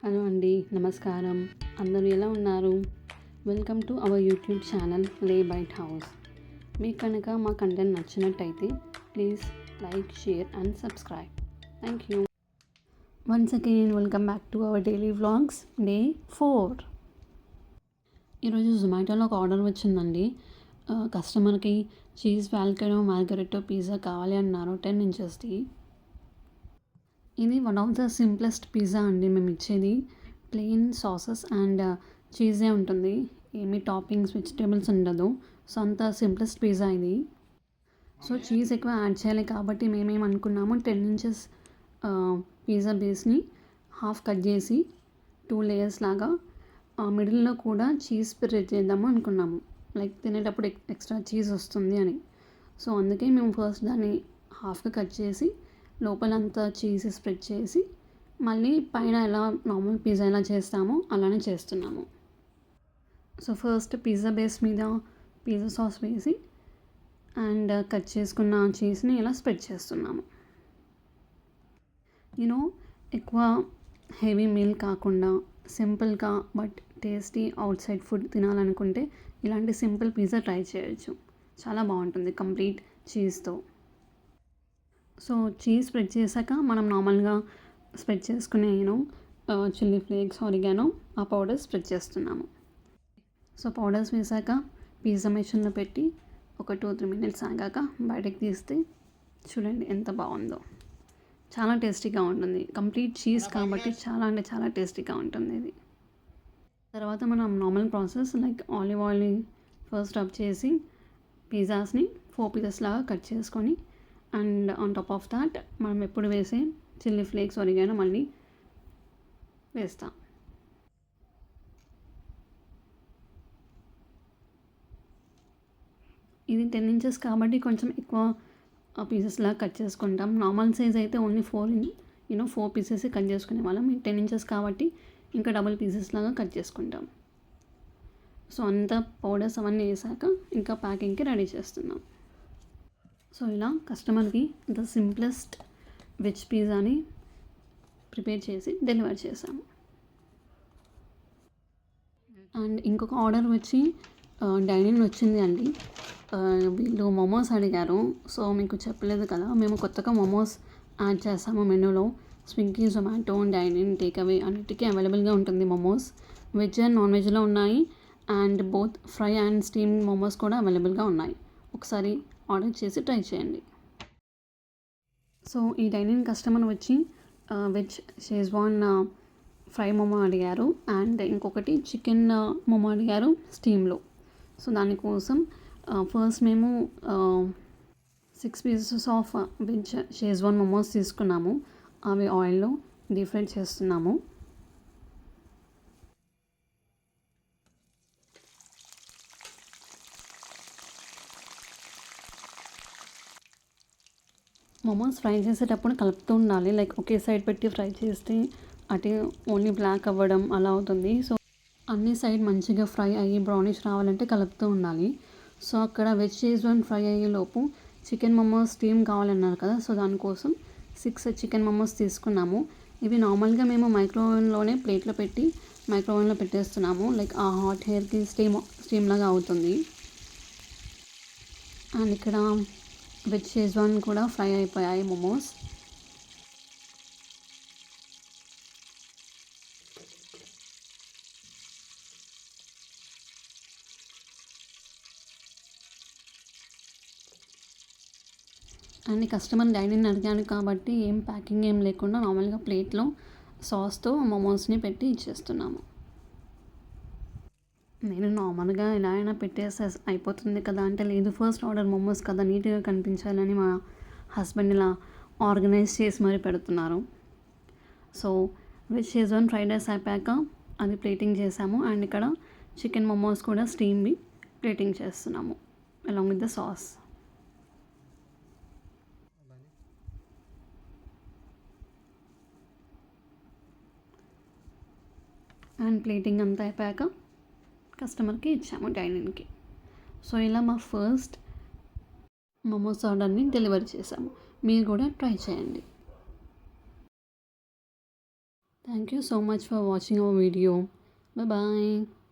Hello అండి, నమస్కారం. అందరూ ఎలా ఉన్నారు? Welcome to our YouTube channel లే బైట్ హౌస్. మీకు కనుక మా కంటెంట్ నచ్చినట్టయితే please like, share and subscribe. Thank you. Once again welcome back to our daily vlogs day 4. ఈరోజు జొమాటోలో ఒక ఆర్డర్ వచ్చిందండి. కస్టమర్కి చీజ్ వాల్కనో మార్గరెట్టో పిజ్జా కావాలి అన్నారు 10 ఇంచెస్ది. ఇది one of the simplest pizza అండి. మేము ఇచ్చేది ప్లెయిన్ సాసెస్ అండ్ చీజే ఉంటుంది. ఏమి టాపింగ్స్ వెజిటేబుల్స్ ఉండదు. సో అంత సింప్లెస్ట్ పిజ్జా ఇది. సో చీజ్ ఎక్కువ యాడ్ చేయాలి కాబట్టి మేమేమనుకున్నాము 10 ఇంచెస్ పిజ్జా బేస్ని హాఫ్ కట్ చేసి 2 లేయర్స్ లాగా మిడిల్లో కూడా చీజ్ స్ప్రెడ్ చేద్దాము అనుకున్నాము. లైక్ తినేటప్పుడు ఎక్స్ట్రా చీజ్ వస్తుంది అని. సో అందుకే మేము ఫస్ట్ దాన్ని హాఫ్గా కట్ చేసి లోపలంతా చీజ్ స్ప్రెడ్ చేసి మళ్ళీ పైన ఎలా నార్మల్ పిజ్జా ఎలా చేస్తామో అలానే చేస్తున్నాము. సో ఫస్ట్ పిజ్జా బేస్ మీద పిజ్జా సాస్ వేసి అండ్ కట్ చేసుకున్న చీజ్ని ఇలా స్ప్రెడ్ చేస్తున్నాము. ఎక్కువ హెవీ మీల్ కాకుండా సింపుల్గా but tasty outside food తినాలనుకుంటే ఇలాంటి సింపుల్ పిజ్జా ట్రై చేయొచ్చు. చాలా బాగుంటుంది కంప్లీట్ చీజ్తో. సో చీజ్ స్ప్రెడ్ చేశాక మనం నార్మల్గా స్ప్రెడ్ చేసుకునే చిల్లీ ఫ్లేక్స్, ఆరిగానో ఆ పౌడర్ స్ప్రెడ్ చేస్తున్నాము. సో పౌడర్స్ వేసాక పిజ్జా మెషిన్లో పెట్టి ఒక 2-3 మినిట్స్ ఆగాక బయటకు తీస్తే చూడండి ఎంత బాగుందో. చాలా టేస్టీగా ఉంటుంది. కంప్లీట్ చీజ్ కాబట్టి చాలా అంటే చాలా టేస్టీగా ఉంటుంది ఇది. తర్వాత మనం normal process like olive oil first rub చేసి పిజ్జాస్ని 4 పీసెస్ లాగా కట్ చేసుకొని and on top of that మనం ఎప్పుడు వేసే చిల్లీ ఫ్లేక్స్, ఒరిగానో మళ్ళీ వేస్తాం. ఇది 10 ఇంచెస్ కాబట్టి కొంచెం ఎక్కువ పీసెస్ లాగా కట్ చేసుకుంటాం. నార్మల్ సైజ్ అయితే ఓన్లీ 4 పీసెస్ కట్ చేసుకునే వాళ్ళం. 10 ఇంచెస్ కాబట్టి ఇంకా డబుల్ పీసెస్ లాగా కట్ చేసుకుంటాం. సో అంతా పౌడర్స్ అవన్నీ వేసాక ఇంకా ప్యాకింగ్కి రెడీ చేస్తున్నాం. సో ఇలా కస్టమర్కి ద సింప్లెస్ట్ వెజ్ పిజ్జాని ప్రిపేర్ చేసి డెలివర్ చేశాము. అండ్ ఇంకొక ఆర్డర్ వచ్చి డైనింగ్ వచ్చింది అండి. వీళ్ళు మోమోస్ అడిగారు. సో మీకు చెప్పలేదు కదా, మేము కొత్తగా మోమోస్ యాడ్ చేసాము మెనూలో. స్విగ్గీ, జొమాటో, డైనింగ్, టేక్అవే అన్నిటికీ అవైలబుల్గా ఉంటుంది మోమోస్. వెజ్ అండ్ నాన్ వెజ్లో ఉన్నాయి. And both fry and steam momos కూడా అవైలబుల్గా ఉన్నాయి. ఒకసారి ఆర్డర్ చేసి ట్రై చేయండి. సో ఈ డైనింగ్ కస్టమర్ వచ్చి వెజ్ షేజ్వాన్ ఫ్రై మోమో అడిగారు అండ్ ఇంకొకటి చికెన్ మోమో అడిగారు స్టీమ్లో. సో దానికోసం ఫస్ట్ మేము 6 pieces of veg Schezwan momos తీసుకున్నాము. అవి ఆయిల్లో డీప్ ఫ్రై చేస్తున్నాము. మోమోస్ ఫ్రై చేసేటప్పుడు కలుపుతూ ఉండాలి. లైక్ ఒకే సైడ్ పెట్టి ఫ్రై చేస్తే అటు ఓన్లీ బ్లాక్ అవ్వడం అలా అవుతుంది. సో అన్ని సైడ్ మంచిగా ఫ్రై అయ్యి బ్రౌనిష్ రావాలంటే కలుపుతూ ఉండాలి. సో అక్కడ వెజ్ షేజ్వాన్ ఫ్రై అయ్యేలోపు చికెన్ మోమోస్ స్టీమ్ కావాలన్నారు కదా, సో దానికోసం 6 చికెన్ మోమోస్ తీసుకున్నాము. ఇవి నార్మల్గా మేము మైక్రోవేవ్లోనే ప్లేట్లో పెట్టి మైక్రోవేవ్లో పెట్టేస్తున్నాము. లైక్ ఆ హాట్ హెయిర్కి స్టీమ్ లాగా అవుతుంది. అండ్ ఇక్కడ వెజ్ షేజ్వాన్ కూడా ఫ్రై అయిపోయాయి మోమోస్. అండ్ కస్టమర్ డైనింగ్ అడిగాను కాబట్టి ఏం ప్యాకింగ్ ఏం లేకుండా నార్మల్గా ప్లేట్లో సాస్తో మోమోస్ని పెట్టి ఇచ్చేస్తున్నాము. నేను నార్మల్గా ఎలా అయినా పెట్టేస్తే అయిపోతుంది కదా అంటే, లేదు ఫస్ట్ ఆర్డర్ మోమోస్ కదా నీట్గా కనిపించాలని మా హస్బెండ్ ఇలా ఆర్గనైజ్ చేసి మరీ పెడుతున్నారు. So veg Schezwan fried rice అయిపోయాక అది ప్లేటింగ్ చేసాము. అండ్ ఇక్కడ చికెన్ మోమోస్ కూడా స్టీమ్వి ప్లేటింగ్ చేస్తున్నాము along with the sauce. And plating అంతా అయిపోయాక కస్టమర్కి ఇచ్చాము డైనింగ్కి. సో ఇలా మా ఫస్ట్ మోమోస్ ఆర్డర్ని డెలివరీ చేసాము. మీరు కూడా ట్రై చేయండి. Thank Thank you so much for watching our video. Bye bye.